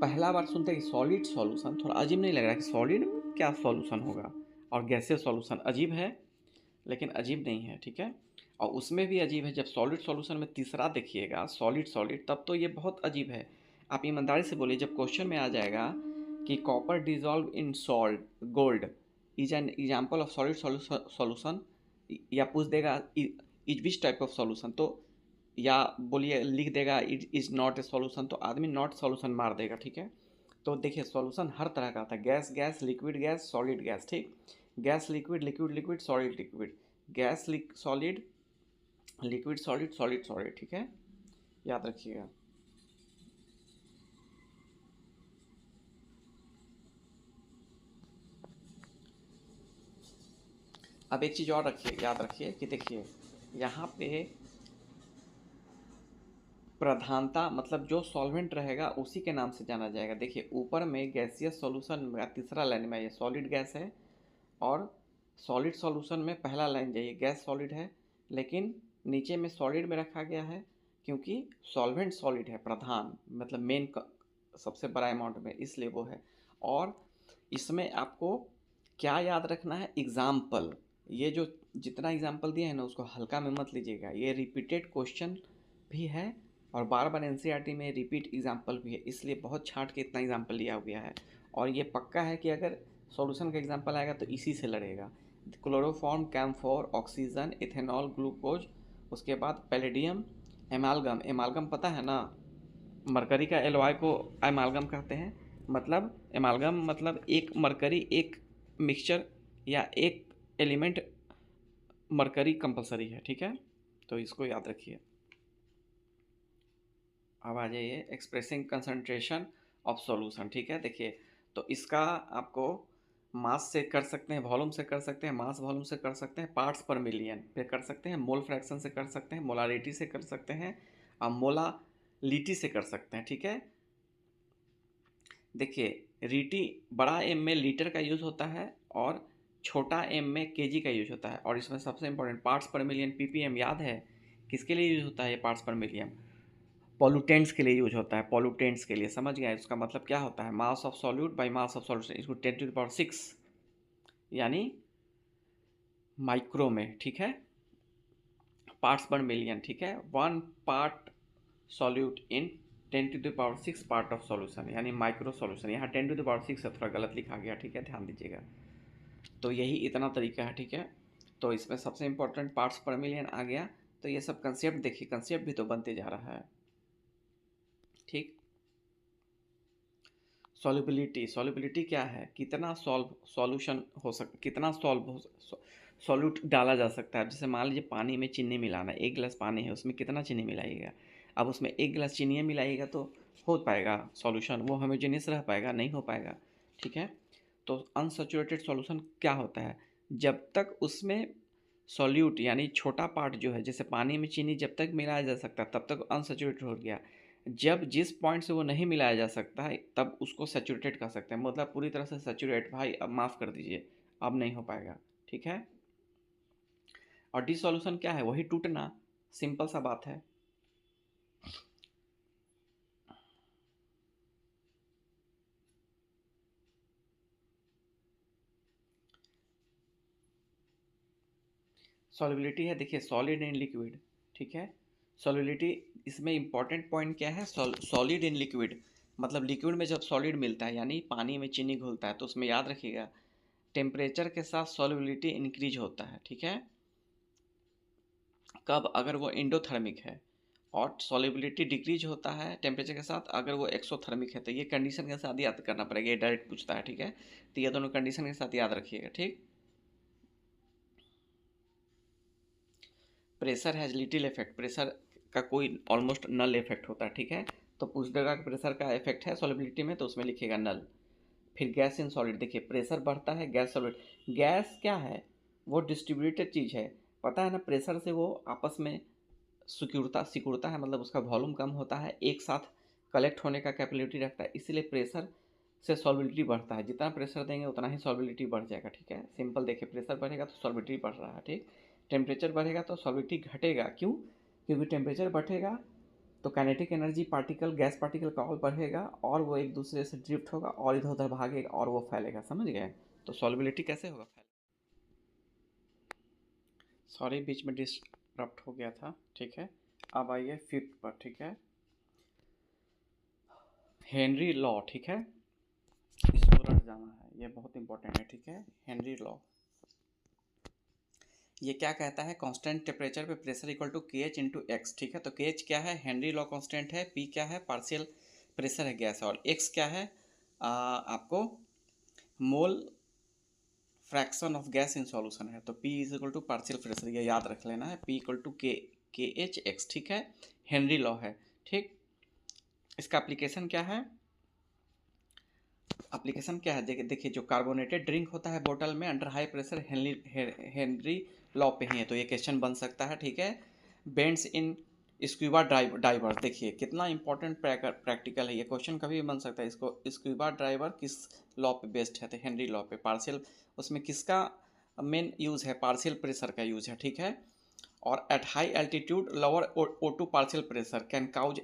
पहला बार सुनते हैं कि सॉलिड सॉल्यूशन, थोड़ा अजीब नहीं लग रहा है कि सॉलिड क्या सॉल्यूशन होगा। और गैसियस सॉल्यूशन अजीब है लेकिन अजीब नहीं है, ठीक है। और उसमें भी अजीब है, जब सॉलिड सॉल्यूशन में तीसरा देखिएगा सॉलिड सॉलिड, तब तो ये बहुत अजीब है। आप ईमानदारी से बोलिए, जब क्वेश्चन में आ जाएगा कि copper dissolve in salt gold is an example of solid solution, या पूछ देगा is which type of solution, तो या बोलिए लिख देगा it is not a solution, तो आदमी नॉट सॉल्यूशन मार देगा, ठीक है। तो देखिए सॉल्यूशन हर तरह का आता है, gas gas, liquid gas, solid gas, ठीक। Gas liquid, liquid liquid, solid liquid, gas solid, liquid solid, solid solid, ठीक है, याद रखिएगा। अब एक चीज़ और रखिए, याद रखिए कि देखिए यहाँ पे प्रधानता मतलब जो सॉल्वेंट रहेगा उसी के नाम से जाना जाएगा। देखिए ऊपर में गैसियस सॉल्यूशन का तीसरा लाइन में ये सॉलिड गैस है, और सॉलिड सॉल्यूशन में पहला लाइन जाइए गैस सॉलिड है, लेकिन नीचे में सॉलिड में रखा गया है क्योंकि सॉल्वेंट सॉलिड है, प्रधान मतलब मेन सबसे बड़ा अमाउंट में, इसलिए वो है। और इसमें आपको क्या याद रखना है, एग्जाम्पल, ये जो जितना एग्जाम्पल दिया है ना उसको हल्का में मत लीजिएगा, ये रिपीटेड क्वेश्चन भी है और बार बार एनसीईआरटी में रिपीट एग्जाम्पल भी है, इसलिए बहुत छांट के इतना एग्जाम्पल लिया गया है। और ये पक्का है कि अगर सॉल्यूशन का एग्जाम्पल आएगा तो इसी से लड़ेगा। Chloroform, camphor, oxygen, ethanol, glucose, उसके बाद पैलेडियम, एमालगम। एमालगम पता है ना, मरकरी का एलॉय को एमालगम कहते हैं। मतलब एमालगम मतलब एक मरकरी, एक मिक्सचर या एक एलिमेंट मरकरी कंपलसरी है, ठीक है, तो इसको याद रखिए। अब आ जाइए एक्सप्रेसिंग कंसंट्रेशन ऑफ सॉल्यूशन, ठीक है। देखिए तो इसका आपको मास से कर सकते हैं, वॉल्यूम से कर सकते हैं, मास वॉल्यूम से कर सकते हैं, पार्ट्स पर मिलियन पे कर सकते हैं, मोल फ्रैक्शन से कर सकते हैं, मोलारिटी से कर सकते हैं, और मोलालिटी से कर सकते हैं, ठीक है। देखिए रीटी बड़ा एम में लीटर का यूज़ होता है और छोटा एम में केजी का यूज होता है। और इसमें सबसे इंपॉर्टेंट पार्ट्स पर मिलियन पीपीएम याद है, किसके लिए यूज होता है ये पार्ट्स पर मिलियन, पॉल्यूटेंट्स के लिए यूज होता है, पॉल्यूटेंट्स के लिए, समझ गया। इसका मतलब क्या होता है, mass of solute by mass of solution, इसको 10⁶ यानी माइक्रो में, ठीक है, पार्ट्स पर मिलियन, ठीक है। 1 part solute in 10⁶ part of solution यानी माइक्रो सॉल्यूशन। यहाँ 10⁶ है, थोड़ा गलत लिखा गया, ठीक है, ध्यान दीजिएगा। तो यही इतना तरीका है, ठीक है। तो इसमें सबसे इंपॉर्टेंट पार्ट्स पर मिलियन आ गया। तो ये सब कंसेप्ट देखिए, कंसेप्ट भी तो बनते जा रहा है, ठीक। सॉल्युबिलिटी, सॉल्युबिलिटी क्या है, कितना सॉल्यूशन हो सक कितना सॉल्यूट डाला जा सकता है। जैसे मान लीजिए पानी में चीनी मिलाना है, 1 गिलास पानी है उसमें कितना चीनी मिलाइएगा। अब उसमें 1 गिलास चीनी मिलाइएगा तो हो पाएगा सॉल्यूशन, वो होमोजेनियस रह पाएगा, नहीं हो पाएगा, ठीक है। तो अनसैचुरेटेड सॉल्यूशन क्या होता है, जब तक उसमें सॉल्यूट यानी छोटा पार्ट जो है, जैसे पानी में चीनी जब तक मिलाया जा सकता है तब तक अनसैचुरेटेड हो गया। जब जिस पॉइंट से वो नहीं मिलाया जा सकता है तब उसको सैचुरेटेड कह सकते हैं, मतलब पूरी तरह से सैचुरेट, भाई अब माफ़ कर दीजिए, अब नहीं हो पाएगा, ठीक है। और डिसॉल्यूशन क्या है, वही टूटना, सिंपल सा बात है। सॉल्युबिलिटी है, देखिए सॉलिड इन लिक्विड, ठीक है। सॉल्युबिलिटी इसमें इंपॉर्टेंट पॉइंट क्या है, सॉलिड इन लिक्विड, मतलब लिक्विड में जब सॉलिड मिलता है यानी पानी में चीनी घुलता है तो उसमें याद रखिएगा टेम्परेचर के साथ सॉल्युबिलिटी इंक्रीज होता है, ठीक है। कब, अगर वो एंडोथर्मिक है, और सॉल्युबिलिटी डिक्रीज होता है टेम्परेचर के साथ अगर वो एक्सोथर्मिक है। तो ये कंडीशन के साथ याद करना पड़ेगा, ये डायरेक्ट पूछता है, ठीक है। तो ये दोनों कंडीशन के साथ याद रखिएगा, ठीक। Pressure has little effect, pressure का कोई ऑलमोस्ट नल इफेक्ट होता है, ठीक है। तो पूछ देगा कि प्रेशर का इफेक्ट है सॉल्युबिलिटी में तो उसमें लिखेगा नल। फिर गैस इन सॉलिड, देखिए प्रेशर बढ़ता है गैस सॉलिड, गैस क्या है, वो डिस्ट्रीब्यूटेड चीज़ है, पता है ना, प्रेशर से वो आपस में सिकुड़ता है, मतलब उसका वॉल्यूम कम होता है, एक साथ कलेक्ट होने का कैपेबिलिटी रखता है, इसीलिए प्रेशर से सॉल्बिलिटी बढ़ता है। जितना प्रेशर देंगे उतना ही सॉल्बिलिटी बढ़ जाएगा, ठीक है। सिंपल देखिए, प्रेशर बढ़ेगा तो सॉल्बिलिटी बढ़ रहा है, ठीक। टेम्परेचर बढ़ेगा तो सॉल्बिलिटी घटेगा, क्यों, क्योंकि टेम्परेचर बढ़ेगा तो kinetic energy particle, gas particle का और बढ़ेगा और वो एक दूसरे से ड्रिफ्ट होगा और इधर उधर भागेगा और वो फैलेगा, समझ गए। तो सॉल्युबिलिटी कैसे होगा? सॉरी, बीच में डिस्टरप्ट हो गया था, ठीक है। अब आइए फिफ्थ पर, ठीक है। हेनरी लॉ, ठीक है, इसको रट जाना है, ये बहुत इंपॉर्टेंट है, ठीक है। हेनरी लॉ ये क्या कहता है? कांस्टेंट टेम्परेचर पे pressure equal to K H into x, ठीक है। तो के एच क्या है? हेनरी लॉ कांस्टेंट है। पी क्या है? पार्शियल प्रेशर है गैस। और एक्स क्या है? आपको mole fraction of gas in solution है। तो P is equal to partial pressure, ये याद रख लेना है। P equal to K H x, ठीक है। हेनरी लॉ है, ठीक। इसका एप्लीकेशन क्या है? एप्लीकेशन क्या है? देखिए जो कार्बोनेटेड ड्रिंक होता है बोतल में under high pressure Henry law पे ही है। तो ये क्वेश्चन बन सकता है, ठीक है। बेंड्स इन स्क्यूबा डाइवर, देखिए कितना इंपॉर्टेंट प्रैक्टिकल है ये क्वेश्चन, कभी भी बन सकता है। इसको स्क्यूबा ड्राइवर किस लॉ पे बेस्ड है? तो हेनरी लॉ पे। पार्शियल, उसमें किसका मेन यूज़ है? पार्शियल प्रेशर का यूज़ है, ठीक है। और at high altitude lower O2 partial pressure can cause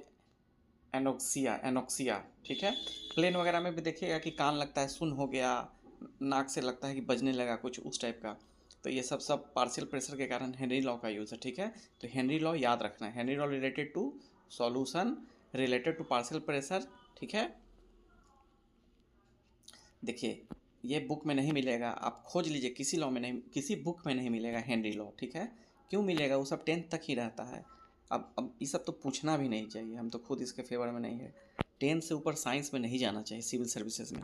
anoxia, ठीक है। प्लेन वगैरह में भी देखिएगा कि कान लगता है, सुन हो गया, नाक से लगता है कि बजने लगा, कुछ उस टाइप का। तो ये सब पार्शियल प्रेशर के कारण हेनरी लॉ का यूज़ है, ठीक है। तो हेनरी लॉ याद रखना है। Henry law related to solution related to partial pressure, ठीक है। देखिए ये बुक में नहीं मिलेगा, आप खोज लीजिए, किसी लॉ में नहीं, किसी बुक में नहीं मिलेगा हेनरी लॉ, ठीक है। क्यों मिलेगा? वो सब 10th तक ही रहता है। अब ये सब तो पूछना भी नहीं चाहिए, हम तो खुद इसके फेवर में नहीं है। 10 से ऊपर साइंस में नहीं जाना चाहिए, सिविल सर्विसेज में।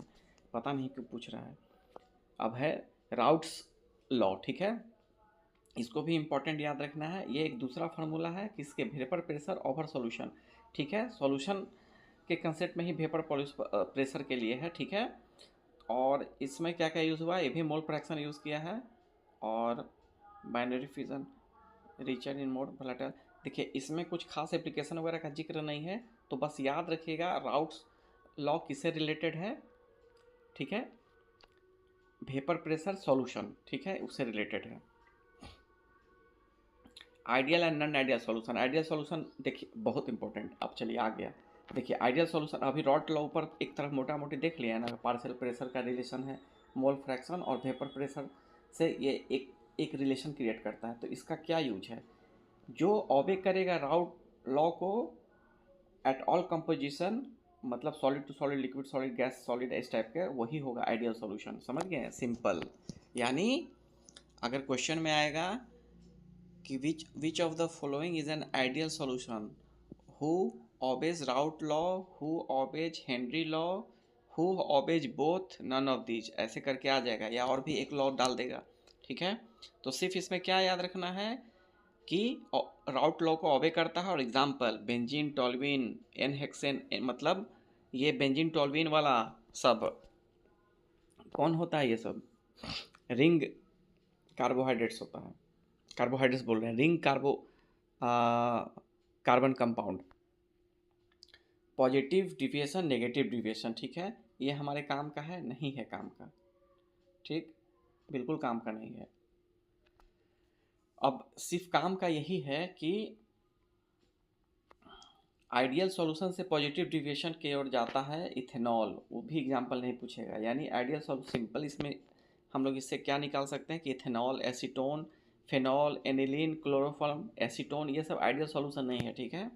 पता नहीं क्यों पूछ रहा है। अब है राउट्स लॉ, ठीक है। इसको भी इम्पोर्टेंट याद रखना है। ये एक दूसरा फार्मूला है किसके? वेपर प्रेशर ओवर सॉल्यूशन, ठीक है। सॉल्यूशन के कंसेप्ट में ही वेपर प्रेशर के लिए है, ठीक है। और इसमें क्या क्या यूज़ हुआ? ये भी मोल फ्रैक्शन यूज़ किया है, और binary fission, richer in more volatile. देखिए इसमें कुछ खास एप्लीकेशन वगैरह का जिक्र नहीं है, तो बस याद रखिएगा राउट्स लॉ किससे रिलेटेड है, ठीक है। वेपर प्रेशर सॉल्यूशन, ठीक है, उससे रिलेटेड है। Ideal and non ideal solution, ideal solution देखिए बहुत इंपॉर्टेंट। अब चलिए आ गया, देखिए आइडियल सॉल्यूशन अभी रॉट लॉ पर एक तरफ मोटा मोटी देख लिया है ना, पार्शियल प्रेशर का रिलेशन है मोल फ्रैक्शन और वेपर प्रेशर से, ये एक रिलेशन क्रिएट करता है। तो इसका क्या यूज है? जो ऑबे करेगा राउट लॉ को एट ऑल कंपोजिशन, मतलब solid to solid, liquid solid, gas solid, इस टाइप के, वही होगा आइडियल सॉल्यूशन। समझ गए? सिंपल। यानी अगर क्वेश्चन में आएगा कि which of the following is an ideal solution, who obeys Raoult law, who obeys Henry law, who obeys both, none of these, ऐसे करके आ जाएगा, या और भी एक लॉ डाल देगा, ठीक है। तो सिर्फ इसमें क्या याद रखना है कि राउट लॉ को ओबे करता है। और example benzene, toluene, n hexane, मतलब ये बेंजीन टोल्यूइन वाला सब कौन होता है? ये सब रिंग कार्बोहाइड्रेट्स होता है, कार्बोहाइड्रेट्स बोल रहे हैं, ring carbon compound. Positive deviation, negative deviation, ठीक है। ये हमारे काम का है? नहीं है काम का, ठीक, बिल्कुल काम का नहीं है। अब सिर्फ काम का यही है कि आइडियल सॉल्यूशन से पॉजिटिव डिविएशन की ओर जाता है इथेनॉल, वो भी एग्जांपल नहीं पूछेगा। यानी आइडियल सॉल्यूशन सिंपल, इसमें हम लोग इससे क्या निकाल सकते हैं कि ethanol, acetone, phenol, aniline, chloroform, acetone, ये सब आइडियल सॉल्यूशन नहीं है, ठीक है।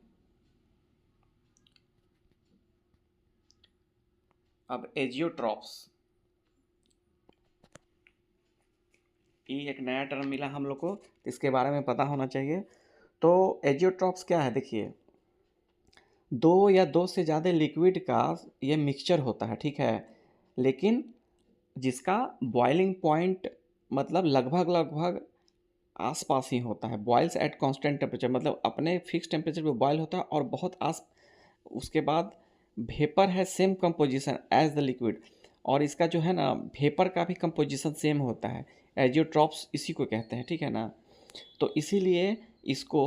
अब एजियोट्रॉप्स, ये एक नया टर्म मिला हम लोग को, इसके बारे में पता होना चाहिए। तो एजियोट्रॉप्स क्या है? देखिए दो या दो से ज़्यादा लिक्विड का ये मिक्सचर होता है, ठीक है, लेकिन जिसका बॉइलिंग पॉइंट मतलब लगभग लगभग आसपास ही होता है। बॉइल्स एट कांस्टेंट टेम्परेचर, मतलब अपने फिक्स टेम्परेचर पे बॉयल होता है, और बहुत उसके बाद वेपर है same composition as the liquid, और इसका जो है ना वेपर का भी कंपोजिशन सेम होता है। एजियोट्रॉप्स इसी को कहते हैं, ठीक है ना। तो इसीलिए इसको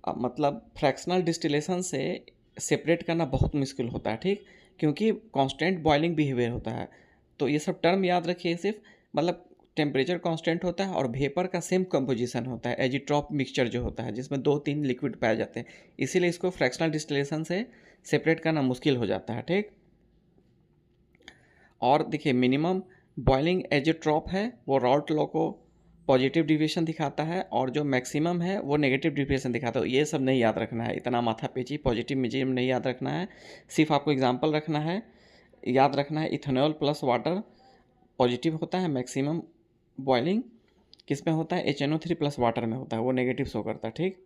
मतलब फ्रैक्शनल डिस्टिलेशन से सेपरेट करना बहुत मुश्किल होता है, ठीक, क्योंकि कांस्टेंट बॉइलिंग बिहेवियर होता है। तो ये सब टर्म याद रखिए सिर्फ, मतलब टेम्परेचर कांस्टेंट होता है और वेपर का सेम कंपोजिशन होता है, एजिट्रॉप मिक्सचर जो होता है जिसमें 2-3 लिक्विड पाए जाते हैं, इसीलिए इसको फ्रैक्शनल डिस्टिलेशन से सेपरेट करना मुश्किल हो जाता है, ठीक। और देखिए मिनिमम बॉइलिंग एजेट्रॉप है वो राउट लॉ को पॉजिटिव डिविएशन दिखाता है, और जो मैक्सिमम है वो नेगेटिव डिविएशन दिखाता है। ये सब नहीं याद रखना है, इतना माथा पेची पॉजिटिव मिजिम नहीं याद रखना है, सिर्फ आपको एग्जांपल रखना है, याद रखना है इथेनॉल प्लस वाटर पॉजिटिव होता है, मैक्सिमम बॉइलिंग किस में होता है, HNO3 प्लस वाटर में होता है, वो नेगेटिव शो करता है। ठीक,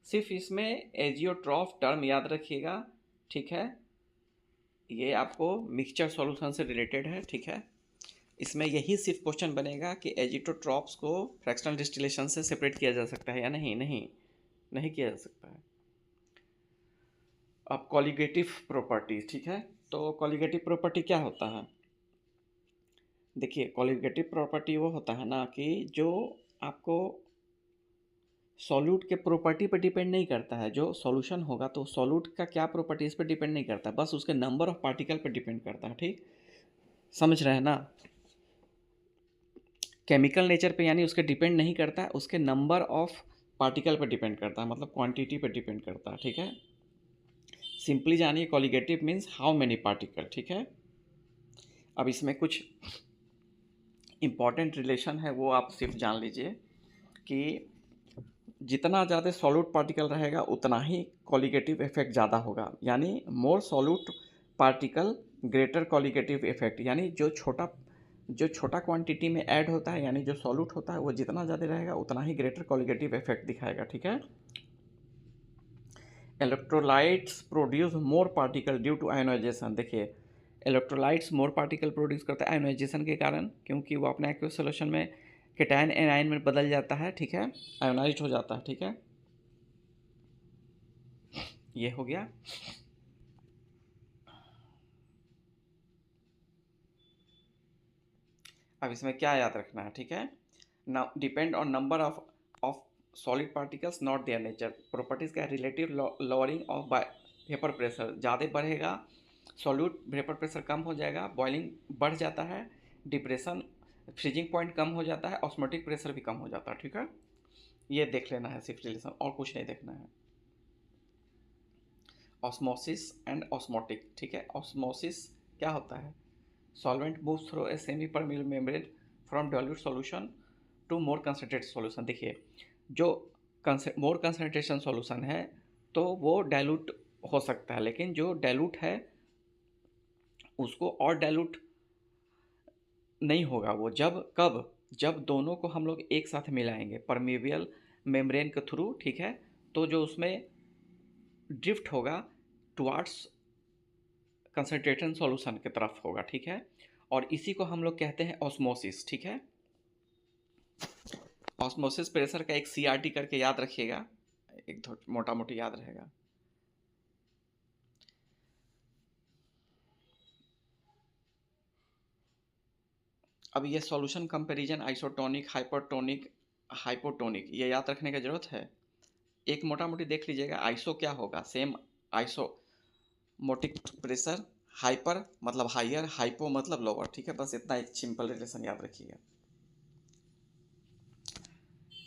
सिर्फ इसमें एजियोट्रॉफ टर्म याद रखिएगा। ठीक है, ये आपको मिक्सचर सॉल्यूशन से रिलेटेड है। ठीक है, इसमें यही सिर्फ क्वेश्चन बनेगा कि एजिटोट्रॉप्स को फ्रैक्शनल डिस्टिलेशन से सेपरेट किया जा सकता है या नहीं, नहीं किया जा सकता है। अब कॉलिगेटिव प्रॉपर्टीज, ठीक है, तो कॉलिगेटिव प्रॉपर्टी क्या होता है? देखिए, कॉलिगेटिव प्रॉपर्टी वो होता है ना कि जो आपको सॉल्यूट के प्रॉपर्टी पर डिपेंड नहीं करता है। जो सॉल्यूशन होगा तो सॉल्यूट का क्या प्रॉपर्टी इस पर डिपेंड नहीं करता, बस उसके नंबर ऑफ पार्टिकल पर डिपेंड करता है। ठीक, समझ रहे हैं ना? केमिकल नेचर पे यानी उसके डिपेंड नहीं करता है, उसके नंबर ऑफ पार्टिकल पर डिपेंड करता है, मतलब क्वांटिटी पर डिपेंड करता है। ठीक है, सिंपली जानिए colligative means how many particle. ठीक है, अब इसमें कुछ इम्पॉर्टेंट रिलेशन है वो आप सिर्फ जान लीजिए कि जितना ज़्यादा सॉल्यूट पार्टिकल रहेगा उतना ही कॉलिगेटिव इफेक्ट ज़्यादा होगा, यानी मोर solute particle greater colligative effect, यानी जो छोटा क्वांटिटी में ऐड होता है, यानी जो सॉल्यूट होता है वो जितना ज़्यादा रहेगा उतना ही ग्रेटर कॉलिगेटिव इफेक्ट दिखाएगा। ठीक है, electrolytes produce more particle due to ionization. देखिए, इलेक्ट्रोलाइट्स मोर पार्टिकल प्रोड्यूस करता है आयोनाइजेशन के कारण, क्योंकि वो अपने एक्वस सोल्यूशन में केटायन एनायन में बदल जाता है। ठीक है, आयोनाइज हो जाता है। ठीक है, ये हो गया। अब इसमें क्या याद रखना है? ठीक है, depend on number of solid particles not their nature. Properties का relative lowering of vapour pressure, ज़्यादा बढ़ेगा सॉल्यूट, वेपर प्रेशर कम हो जाएगा, बॉइलिंग बढ़ जाता है, डिप्रेशन फ्रीजिंग पॉइंट कम हो जाता है, ऑस्मोटिक प्रेशर भी कम हो जाता है। ठीक है, ये देख लेना है सिर्फ रिलेशन, और कुछ नहीं देखना है। Osmosis and osmotic. ठीक है, ऑस्मोसिस क्या होता है? Solvent moves through a semi permeable membrane from dilute solution to more concentrated solution. देखिए, जो मोर कंसनट्रेशन सॉल्यूशन है तो वो डाइल्यूट हो सकता है, लेकिन जो डाइल्यूट है उसको और डाइल्यूट नहीं होगा वो जब दोनों को हम लोग एक साथ मिलाएंगे परमेबियल मेम्ब्रेन के थ्रू। ठीक है, तो जो उसमें ड्रिफ्ट होगा टुवार्ड्स कंसनट्रेटेड सॉल्यूशन की तरफ होगा। ठीक है, और इसी को हम लोग कहते हैं ऑस्मोसिस। ठीक है, ऑस्मोसिस प्रेशर का एक CRT करके याद रखिएगा, एक मोटा मोटी याद रहेगा। अब ये solution comparison isotonic, hypertonic, hypotonic, ये याद रखने की जरूरत है। एक मोटा मोटी देख लीजिएगा, आइसो क्या होगा, सेम आइसोमोटिक प्रेशर, हाइपर मतलब हाइयर, हाइपो मतलब लोअर। ठीक है, बस इतना एक सिंपल रिलेशन याद रखिएगा।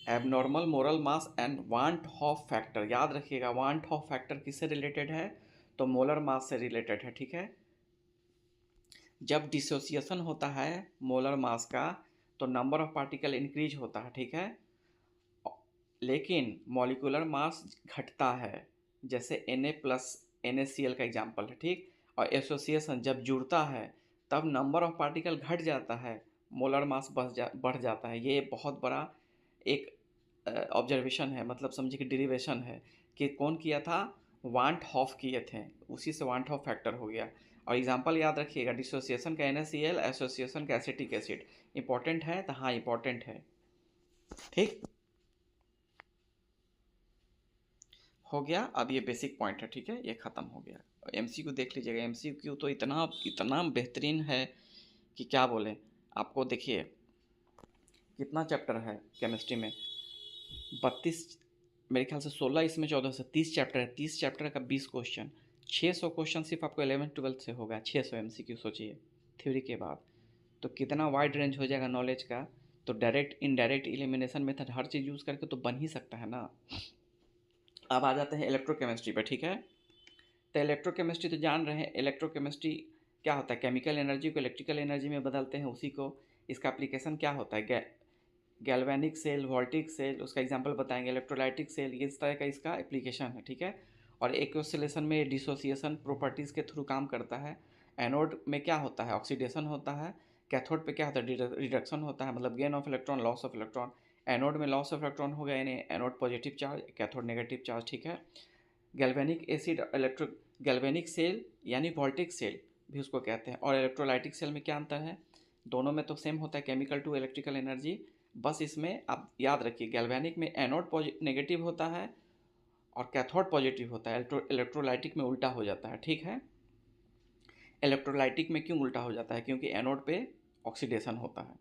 Abnormal moral mass and want of factor, याद रखिएगा वांट ऑफ फैक्टर किससे रिलेटेड है? तो मोलर मास से रिलेटेड है। ठीक है, जब डिसोसिएशन होता है मोलर मास का तो नंबर ऑफ पार्टिकल इंक्रीज होता है। ठीक है, लेकिन मॉलिक्यूलर मास घटता है, जैसे Na प्लस NaCl का एग्जाम्पल है। ठीक, और एसोसिएशन जब जुड़ता है तब नंबर ऑफ पार्टिकल घट जाता है, मोलर मास बढ़ जाता है। ये बहुत बड़ा एक ऑब्जर्वेशन है, मतलब समझिए कि डेरिवेशन है कि कौन किया था, वांट हॉफ किए थे, उसी से वांट हॉफ फैक्टर हो गया। और एग्जांपल याद रखिएगा, डिसोसिएशन का NaCl, एसोसिएशन का एसिटिक एसिड। इंपॉर्टेंट है तो हाँ इंपॉर्टेंट है। ठीक हो गया, अब ये बेसिक पॉइंट है। ठीक है, ये ख़त्म हो गया। MCQ देख लीजिएगा, MCQ तो इतना इतना बेहतरीन है कि क्या बोलें आपको। देखिए कितना चैप्टर है केमिस्ट्री में, 32, मेरे ख्याल से 16, इसमें 14 से 30 चैप्टर है। 30 चैप्टर का 20 क्वेश्चन, 600 क्वेश्चन सिर्फ आपको 11th-12th से होगा। 600 MCQ सोचिए थ्योरी के बाद, तो कितना वाइड रेंज हो जाएगा नॉलेज का। तो डायरेक्ट इनडायरेक्ट एलिमिनेशन मेथड हर चीज़ यूज़ करके तो बन ही सकता है ना। अब आ जाते हैं इलेक्ट्रोकेमिस्ट्री पे। ठीक है, तो इलेक्ट्रोकेमिस्ट्री तो जान रहे हैं, इलेक्ट्रोकेमिस्ट्री क्या होता है, केमिकल एनर्जी को इलेक्ट्रिकल एनर्जी में बदलते हैं उसी को। इसका एप्लीकेशन क्या होता है, गैल्वेनिक सेल, वोल्टिक सेल, उसका एग्जांपल बताएंगे, इलेक्ट्रोलाइटिक सेल, ये इस तरह का इसका एप्लीकेशन है, ठीक है। और एक ऑसिलेशन में डिसोसिएशन प्रॉपर्टीज़ के थ्रू काम करता है। एनोड में क्या होता है, ऑक्सीडेशन होता है। कैथोड पे क्या होता है, रिडक्शन होता है, मतलब gain of electron, loss of electron. Anode में लॉस ऑफ इलेक्ट्रॉन हो गया, यानी anode positive charge, cathode negative charge, ठीक है। गैल्वेनिक एसिड, गैल्वेनिक सेल यानी वोल्टिक सेल भी उसको कहते हैं। और इलेक्ट्रोलाइटिक सेल में क्या अंतर है, दोनों में तो सेम होता है, केमिकल टू इलेक्ट्रिकल एनर्जी। बस इसमें आप याद रखिए, गैल्वेनिक में एनोड नेगेटिव होता है और कैथोड पॉजिटिव होता है। इलेक्ट्रोलाइटिक में उल्टा हो जाता है, ठीक है। इलेक्ट्रोलाइटिक में क्यों उल्टा हो जाता है, क्योंकि एनोड पे ऑक्सीडेशन होता है।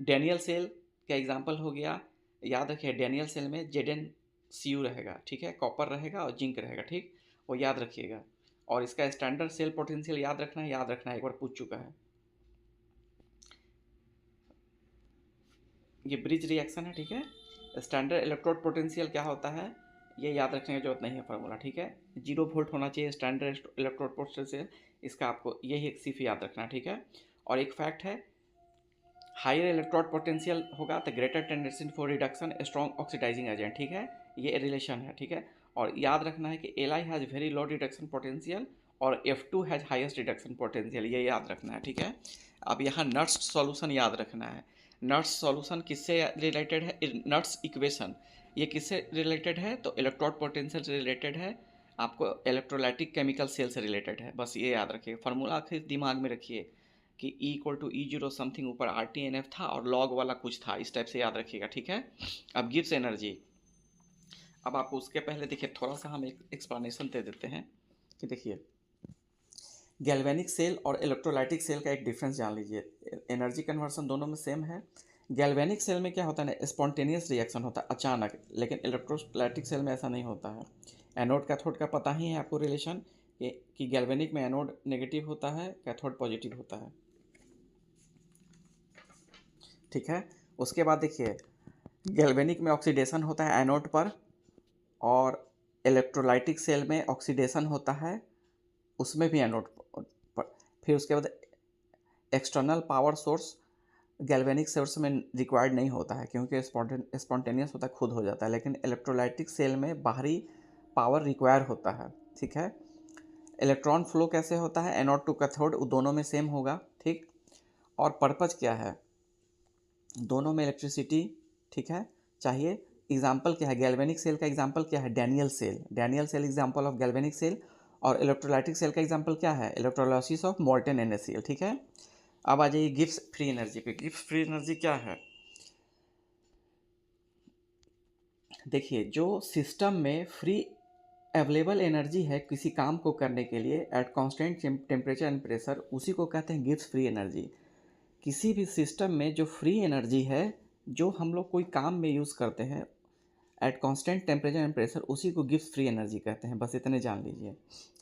डैनियल सेल का एग्जांपल हो गया, याद रखिए डैनियल सेल में ZnCu रहेगा, ठीक है, कॉपर रहेगा और जिंक रहेगा, ठीक, वो याद रखिएगा। और इसका स्टैंडर्ड सेल पोटेंशियल याद रखना है, याद रखना है, एक बार पूछ चुका है। ये ब्रिज रिएक्शन है, ठीक है। स्टैंडर्ड इलेक्ट्रोड पोटेंशियल क्या होता है, ये याद रखने की जरूरत नहीं है फार्मूला, ठीक है। 0 वोल्ट होना चाहिए स्टैंडर्ड इलेक्ट्रोड पोटेंशियल, इसका आपको यही सिर्फ याद रखना है, ठीक है। और एक फैक्ट है, हायर इलेक्ट्रोड पोटेंशियल होगा तो greater tendency for reduction strong oxidizing agent, ठीक है, ये रिलेशन है, ठीक है। और याद रखना है कि Li has very low reduction potential और F2 has highest reduction potential, ये याद रखना है, ठीक है। अब यहाँ नट्स सॉल्यूशन याद रखना है। नट्स सॉल्यूशन किससे रिलेटेड है, नट्स इक्वेशन ये किससे रिलेटेड है, तो इलेक्ट्रोड पोटेंशियल से रिलेटेड है, आपको इलेक्ट्रोलाइटिक केमिकल सेल से रिलेटेड है, बस ये याद रखिए। फार्मूला फिर दिमाग में रखिए कि E=E0 समथिंग, ऊपर RTNF था और लॉग वाला कुछ था, इस टाइप से याद रखिएगा, ठीक है। अब गिब्स एनर्जी, अब आपको उसके पहले देखिए थोड़ा सा हम एक एक्सप्लेनेशन दे देते हैं कि देखिए गैल्वेनिक सेल और इलेक्ट्रोलाइटिक सेल का एक डिफरेंस जान लीजिए। एनर्जी कन्वर्सन दोनों में सेम है। गैल्वेनिक सेल में क्या होता है ना, स्पॉन्टेनियस रिएक्शन होता है अचानक, लेकिन इलेक्ट्रोलाइटिक सेल में ऐसा नहीं होता है। एनोड कैथोड का पता ही है आपको रिलेशन, कि गैल्वेनिक में एनोड नेगेटिव होता है, कैथोड पॉजिटिव होता है, ठीक है। उसके बाद देखिए गैल्वेनिक में ऑक्सीडेशन होता है एनोड पर, और इलेक्ट्रोलाइटिक सेल में ऑक्सीडेशन होता है उसमें भी एनोड पर। फिर उसके बाद external power source galvanic source में रिक्वायर्ड नहीं होता है, क्योंकि स्पॉन्टेनियस होता है, खुद हो जाता है। लेकिन इलेक्ट्रोलाइटिक सेल में बाहरी पावर रिक्वायर होता है, ठीक है। इलेक्ट्रॉन फ्लो कैसे होता है, एनोड टू कैथोड, दोनों में सेम होगा, ठीक। और पर्पज क्या है, दोनों में इलेक्ट्रिसिटी, ठीक है, चाहिए। एग्जाम्पल क्या है, गैल्वेनिक सेल का एग्जाम्पल क्या है, Daniell cell, Daniell cell example of galvanic cell. और इलेक्ट्रोलाइटिक सेल का एग्जाम्पल क्या है, इलेक्ट्रोलाइसिस ऑफ मोल्टेन NaCl, ठीक है। अब आ जाइए गिब्स फ्री एनर्जी पे। गिब्स फ्री एनर्जी क्या है, देखिए जो सिस्टम में फ्री अवेलेबल एनर्जी है किसी काम को करने के लिए eight constant temperature and pressure, उसी को कहते हैं गिब्स फ्री एनर्जी। किसी भी सिस्टम में जो फ्री एनर्जी है, जो हम लोग कोई काम में यूज़ करते हैं eight constant temperature and pressure, उसी को गिब्स फ्री एनर्जी कहते हैं, बस इतने जान लीजिए।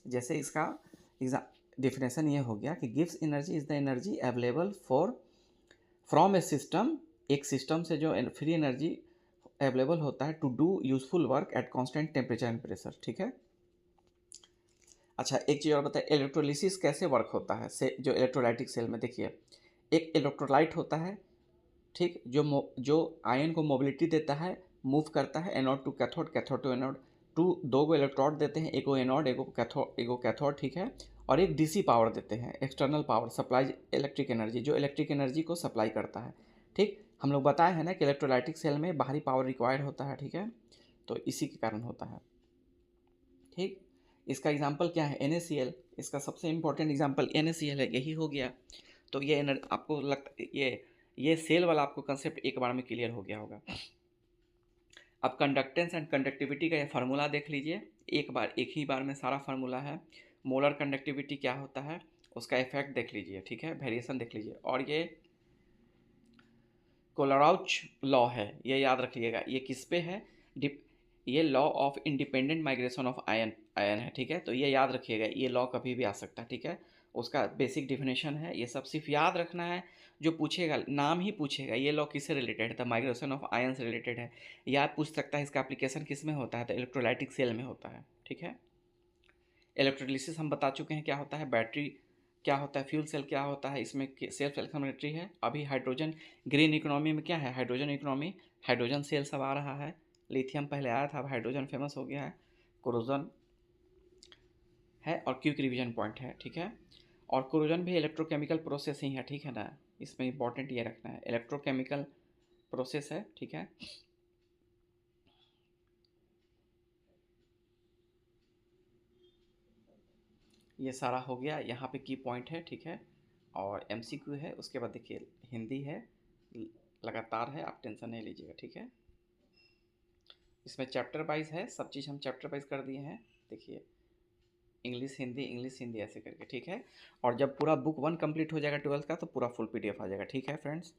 जैसे इसका डिफिनेशन ये हो गया कि Gibbs energy is the energy available for from a system, एक सिस्टम से जो फ्री एनर्जी अवेलेबल होता है to do useful work at constant temperature and pressure, ठीक है। अच्छा एक चीज़ और बताए, इलेक्ट्रोलिसिस कैसे वर्क होता है, से जो इलेक्ट्रोलाइटिक सेल में देखिए एक इलेक्ट्रोलाइट होता है, ठीक, जो आयन को मोबिलिटी देता है, मूव करता है anode to cathode, cathode to anode, दो गो इलेक्ट्रोड देते हैं, एक एनोड एक कैथोड, ठीक है। और एक DC पावर देते हैं, external power supply electric energy, जो इलेक्ट्रिक एनर्जी को सप्लाई करता है, ठीक। हम लोग बताए हैं ना कि इलेक्ट्रोलाइटिक सेल में बाहरी पावर रिक्वायर्ड होता है, ठीक है, तो इसी के कारण होता है, ठीक। इसका एग्जाम्पल क्या है, NaCl, इसका सबसे इम्पोर्टेंट एग्जाम्पल NaCl है, यही हो गया। तो ये आपको लगता ये सेल वाला आपको कंसेप्ट एक बार में क्लियर हो गया होगा। अब कंडक्टेंस एंड कंडक्टिविटी का ये फार्मूला देख लीजिए, एक ही बार में सारा फार्मूला है। मोलर कंडक्टिविटी क्या होता है, उसका इफेक्ट देख लीजिए, ठीक है, वेरिएशन देख लीजिए। और ये कोलराउच लॉ है, ये याद रखिएगा, ये किस पे है, ये law of independent migration of ion है, ठीक है। तो ये याद रखिएगा, ये लॉ कभी भी आ सकता है, ठीक है। उसका बेसिक डिफिनेशन है, ये सब सिर्फ याद रखना है। जो पूछेगा नाम ही पूछेगा, ये लॉ किससे रिलेटेड है, तो माइग्रेशन ऑफ आयन से रिलेटेड है। या पूछ सकता है इसका एप्लीकेशन किस में होता है, तो इलेक्ट्रोलाइटिक सेल में होता है, ठीक है। इलेक्ट्रोलिसिस हम बता चुके हैं क्या होता है, बैटरी क्या होता है, फ्यूल सेल क्या होता है, इसमें सेल्फ एक्सप्लेनेटरी है। अभी हाइड्रोजन ग्रीन इकोनॉमी में क्या है, हाइड्रोजन इकोनॉमी, हाइड्रोजन सेल सब आ रहा है। लिथियम पहले आया था, अब हाइड्रोजन फेमस हो गया है। कोरोजन है और क्विक रिवीजन पॉइंट है, ठीक है। और कोरोजन भी इलेक्ट्रोकेमिकल प्रोसेस ही है, ठीक है ना, इसमें इंपॉर्टेंट ये रखना है, इलेक्ट्रोकेमिकल प्रोसेस है, ठीक है। ये सारा हो गया, यहाँ पे की पॉइंट है, ठीक है। और एमसीक्यू है, उसके बाद देखिए हिंदी है, लगातार है, आप टेंशन नहीं लीजिएगा, ठीक है। इसमें चैप्टर वाइज है, सब चीज़ हम चैप्टर वाइज कर दिए हैं, देखिए इंग्लिश हिंदी ऐसे करके, ठीक है। और जब पूरा बुक 1 कंप्लीट हो जाएगा 12th का, तो पूरा फुल पीडीएफ आ जाएगा, ठीक है फ्रेंड्स।